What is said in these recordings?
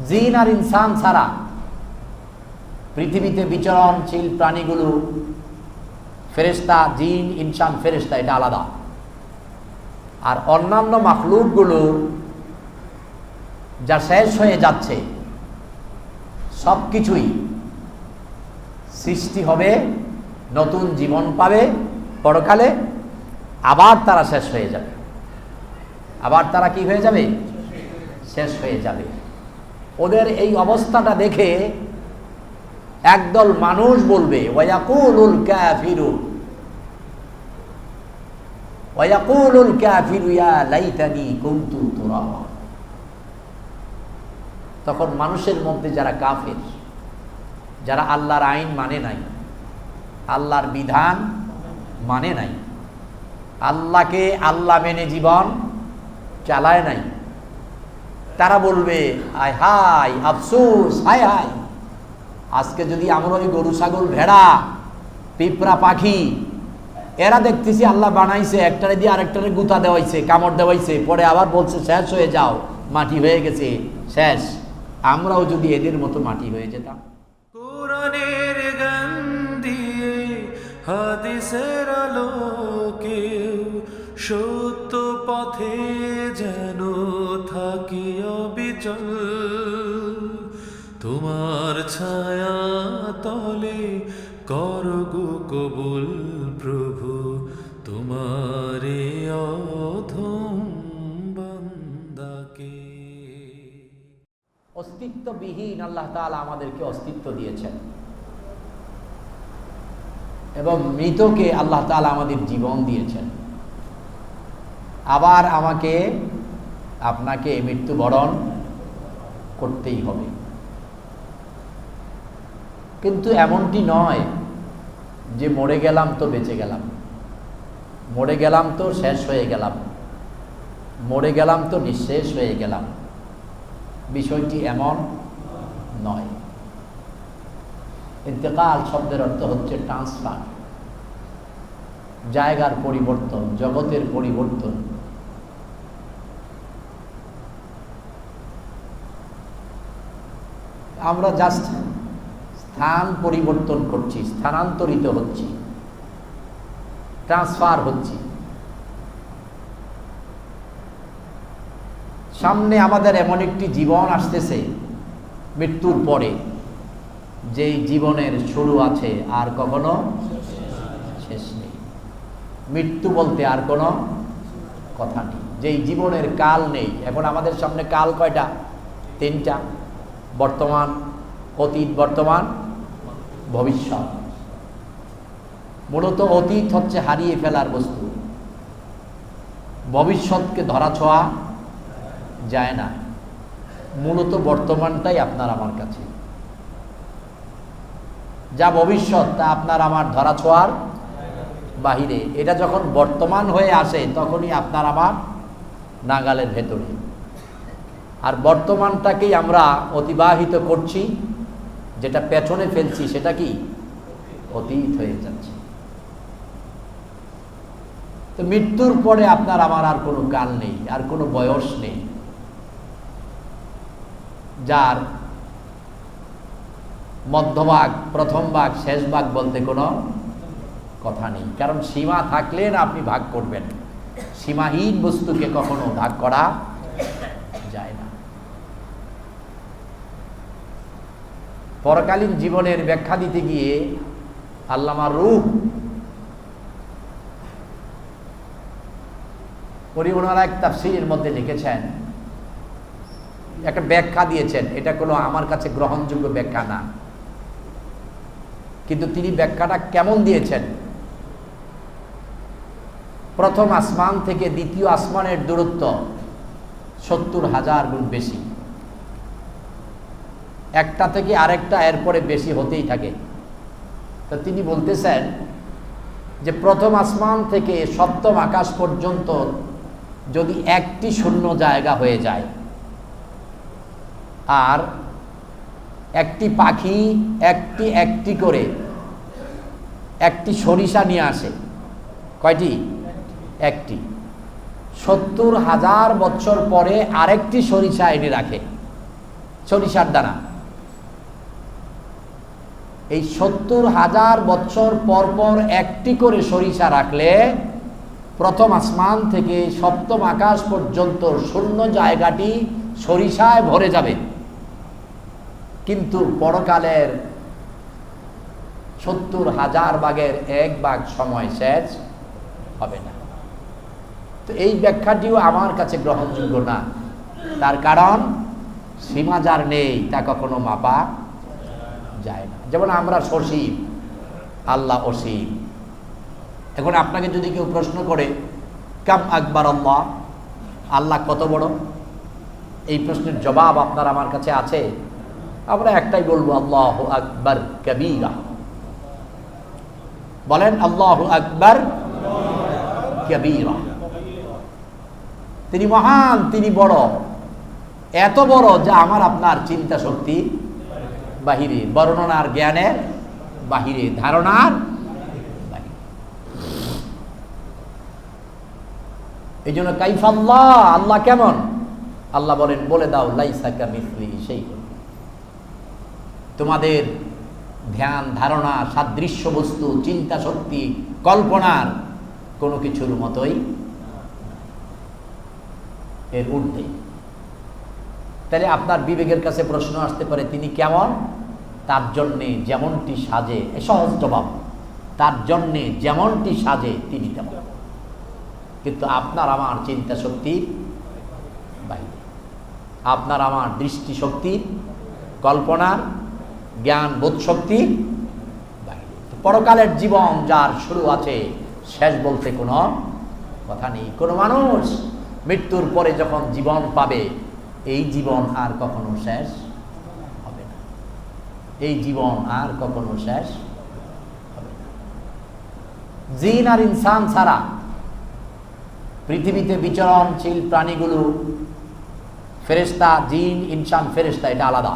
জিন আর ইনসান ছাড়া পৃথিবীতে বিচরণশীল প্রাণীগুলো, ফেরেশতা, জিন, ইনসান, ফেরেশতা, এটা আলাদা। আর অন্যান্য মাখলুকগুলো যা শেষ হয়ে যাচ্ছে সব কিছুই সৃষ্টি হবে, নতুন জীবন পাবে পরকালে, আবার তারা শেষ হয়ে যাবে। আবার তারা কি হয়ে যাবে? শেষ হয়ে যাবে। ওদের এই অবস্থাটা দেখে একদল মানুষ বলবে, ওয়ায়াকুলুল কাফিরু ইয়া লাইতানি কুনতু তুরাবা। তখন মানুষের মধ্যে যারা কাফের, যারা আল্লাহর আইন মানে নাই, আল্লাহর বিধান মানে নাই, আল্লাহকে আল্লাহ মেনে জীবন চালায় নাই, তারা বলবে, আয় হাই আফসোস, হায় হায়, আজকে যদি আমরা ওই গরু, ছাগল, ভেড়া, পিঁপড়া, পাখি, এরা দেখতেছি আল্লাহ বানাইছে, একটারে দিয়ে আরেকটারে গুতা দেওয়াইছে, কামড় দেওয়াইছে, পরে আবার বলছে শেষ হয়ে যাও, মাটি হয়ে গেছে, শেষ, আমরাও যদি এদের মতো মাটি হয়ে যেতাম। কোরআনের গান দিয়ে, হাদিসের আলোকে, সত্য পথে যেন থাকি অবিচল, তোমার ছায়া তলে করগো কবুল প্রভু, তোমারে অধম বান্দাকে। অস্তিত্ববিহীন আল্লাহ তাআলা আমাদেরকে অস্তিত্ব দিয়েছেন, এবং মৃতকে আল্লাহ তাআলা আমাদের জীবন দিয়েছেন। আবার আমাকে আপনাকে মৃত্যুবরণ করতেই হবে। কিন্তু এমনটি নয় যে মরে গেলাম তো বেঁচে গেলাম, মরে গেলাম তো শেষ হয়ে গেলাম, মরে গেলাম তো নিঃশেষ হয়ে গেলাম। বিষয়টি এমন নয়। ইন্তেকাল শব্দের অর্থ হচ্ছে ট্রান্সফার, জায়গার পরিবর্তন, জগতের পরিবর্তন। আমরা জাস্ট স্থান পরিবর্তন করছি, স্থানান্তরিত হচ্ছি, ট্রান্সফার হচ্ছি। সামনে আমাদের এমন একটি জীবন আসতেছে মৃত্যুর পরে, যেই জীবনের শুরু আছে আর কখনো শেষ নেই। মৃত্যু বলতে আর কোনো কথা নেই, যেই জীবনের কাল নেই। এখন আমাদের সামনে কাল কয়টা? তিনটা, বর্তমান, অতীত, বর্তমান, ভবিষ্যৎ। মূলত অতীত হচ্ছে হারিয়ে ফেলার বস্তু, ভবিষ্যৎকে ধরা ছোঁয়া যায় না। মূলত বর্তমানটাই আপনার আমার কাছে, যা ভবিষ্যৎ তা আপনার আমার ধরা ছোঁয়ার বাহিরে। এটা যখন বর্তমান হয়ে আসে তখনই আপনার আমার নাগালের ভেতরে। আর বর্তমানটাকেই আমরা অতিবাহিত করছি, যেটা পেছনে ফেলছি সেটা কি অতীত হয়ে যাচ্ছে। তো মৃত্যুর পরে আপনার আমার আর কোনো কাল নেই, আর কোনো বয়স নেই, যার মধ্যভাগ, প্রথম ভাগ, শেষ ভাগ বলতে কোনো কথা নেই। কারণ সীমা থাকলে না আপনি ভাগ করবেন, সীমাহীন বস্তুকে কখনো ভাগ করা যায় না। পরকালীন জীবনের ব্যাখ্যা দিতে গিয়ে আল্লামা রূহ ওনারা এক তাফসীরের মধ্যে লিখেছেন, একটা ব্যাখ্যা দিয়েছেন। এটা কোনো আমার কাছে গ্রহণযোগ্য ব্যাখ্যা না, কিন্তু তিনি ব্যাখ্যাটা কেমন দিয়েছেন? প্রথম আসমান থেকে দ্বিতীয় আসমানের দূরত্ব 70,000 গুণ বেশি, একটা থেকে আরেকটা এরপরে বেশি হতেই থাকে। তো তিনি বলতেছেন যে প্রথম আসমান থেকে সপ্তম আকাশ পর্যন্ত যদি একটি শূন্য জায়গা হয়ে যায়, আর একটি পাখি একটি একটি করে একটি সরিষা নিয়ে আসে, কয়টি? একটি। 70,000 বছর পরে আরেকটি সরিষা এনে রাখে, সরিষার দানা। এই 70,000 বছর পর পর একটি করে সরিষা রাখলে প্রথম আসমান থেকে সপ্তম আকাশ পর্যন্ত শূন্য জায়গাটি সরিষায় ভরে যাবে, কিন্তু পরকালের 70,000 ভাগের 1 ভাগ সময় শেষ হবে না। তো এই ব্যাখ্যাটিও আমার কাছে গ্রহণযোগ্য না। তার কারণ সীমা যার নেই তা কখনো মাপা যায় না। যেমন আমরা সসীম, আল্লাহ অসীম। এখন আপনাকে যদি কেউ প্রশ্ন করে কাম আকবার আল্লাহ, আল্লাহ কত বড়, এই প্রশ্নের জবাব আপনার আমার কাছে আছে? আমরা একটাই বলবো, আল্লাহু আকবার কবীরা। বলেন আল্লাহু আকবার কবীরা। তিনি মহান, তিনি বড়, এত বড় যা আমার আপনার চিন্তা শক্তি বাহিরে, বর্ণনার জ্ঞানের বাহিরে, ধারণার বাহিরে। এই জন্য কাইফাল্লাহ, আল্লাহ কেমন? আল্লাহ বলেন, বলে দাও লাইসা কামিসলিহি শাইউন। তোমাদের ধ্যান ধারণা, সাদৃশ্য বস্তু, চিন্তা শক্তি, কল্পনার কোনো কিছুর মতোই এর ঊর্ধ্বে। তাহলে আপনার বিবেকের কাছে প্রশ্ন আসতে পারে, তিনি কেমন? তার জন্যে যেমনটি সাজে, সহজ জবাব, তার জন্যে যেমনটি সাজে তিনি তেমন। কিন্তু আপনার আমার চিন্তা শক্তির বাইরে, আপনার আমার দৃষ্টি শক্তির, কল্পনার, জ্ঞান বোধ শক্তির বাইরে। পরকালের জীবন যার শুরু আছে, শেষ বলতে কোনো কথা নেই। কোনো মানুষ মৃত্যুর পরে যখন জীবন পাবে, এই জীবন আর কখনো শেষ হবে না। এই জীবন আর কখনো শেষ হবে না। জিন আর ইনসান ছাড়া পৃথিবীতে বিচরণশীল প্রাণীগুলো, ফেরেশতা, জিন, ইনসান, ফেরেশতা, এটা আলাদা।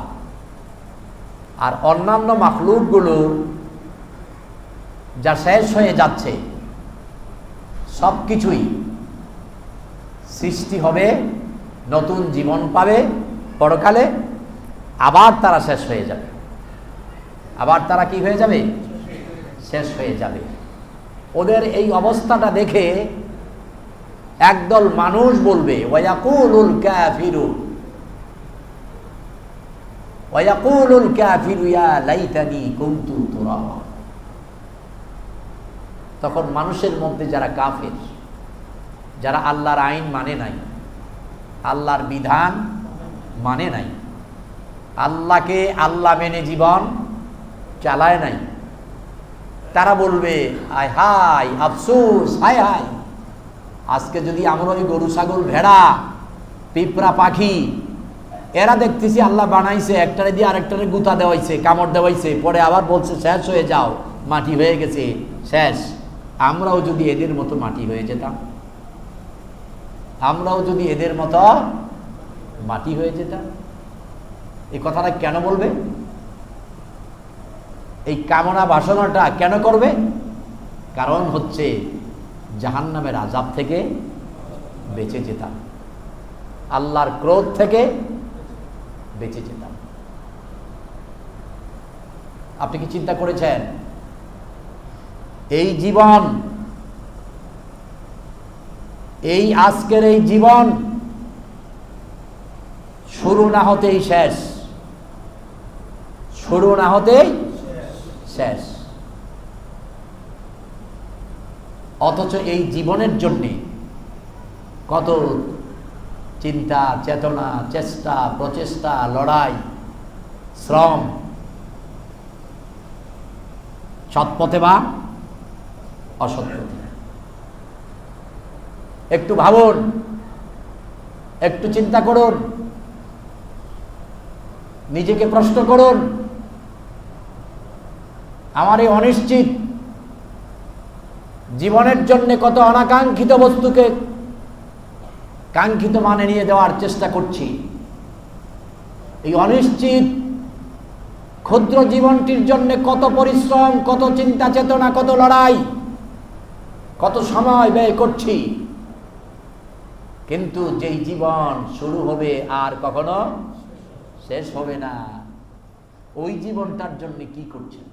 আর অন্যান্য মাখলুকগুলো যা শেষ হয়ে যাচ্ছে, সব কিছুই সৃষ্টি হবে, নতুন জীবন পাবে পরকালে, আবার তারা শেষ হয়ে যাবে। আবার তারা কি হয়ে যাবে? শেষ হয়ে যাবে। ওদের এই অবস্থাটা দেখে একদল মানুষ বলবে, ওয়ায়াকুলুল কাফিরু ওয়ায়াকুলুল কাফিরু ইয়া লাইতানি কুনতু তুরাবা। তখন মানুষের মধ্যে যারা কাফের, যারা আল্লাহর আইন মানে নাই, আল্লাহর বিধান মানে নাই, আল্লাহকে আল্লাহ মেনে জীবন চালায় নাই, তারা বলবে, আয় হায় আফসোস, হায় হায়, আজকে যদি আমরা ওই গরু, ছাগল, ভেড়া, পিঁপড়া, পাখি, এরা দেখতেছি আল্লাহ বানাইছে, একটারে দিয়ে আরেকটারে গুতা দেওয়াইছে, কামড় দেওয়াইছে, পরে আবার বলছে শেষ হয়ে যাও, মাটি হয়ে গেছে, শেষ। আমরাও যদি এদের মতো মাটি হয়ে যেতাম, আমরাও যদি এদের মতো মাটি হয়ে যেতাম, এই কথাটা কেন বলবে? এই কামনা বাসনাটা কেন করবে? কারণ হচ্ছে জাহান্নামের আযাব থেকে বেঁচে যেতাম, আল্লাহর ক্রোধ থেকে বেঁচে যেতাম। আপনি কি চিন্তা করেছেন এই জীবন, এই আজকের এই জীবন শুরু না হতেই শেষ, শুরু না হতেই শেষ। অথচ এই জীবনের জন্যে কত চিন্তা, চেতনা, চেষ্টা, প্রচেষ্টা, লড়াই, শ্রম, সৎপথে বা অসৎপথে। একটু ভাবুন, একটু চিন্তা করুন, নিজেকে প্রশ্ন করুন, আমার এই অনিশ্চিত জীবনের জন্য কত অনাকাঙ্ক্ষিত বস্তুকে কাঙ্ক্ষিত মানে নিয়ে দেওয়ার চেষ্টা করছি। এই অনিশ্চিত ক্ষুদ্র জীবনটির জন্য কত পরিশ্রম, কত চিন্তা চেতনা, কত লড়াই, কত সময় ব্যয় করছি। কিন্তু যেই জীবন শুরু হবে আর কখনো শেষ হবে না। ওই জীবনটার জন্য কি করছেন?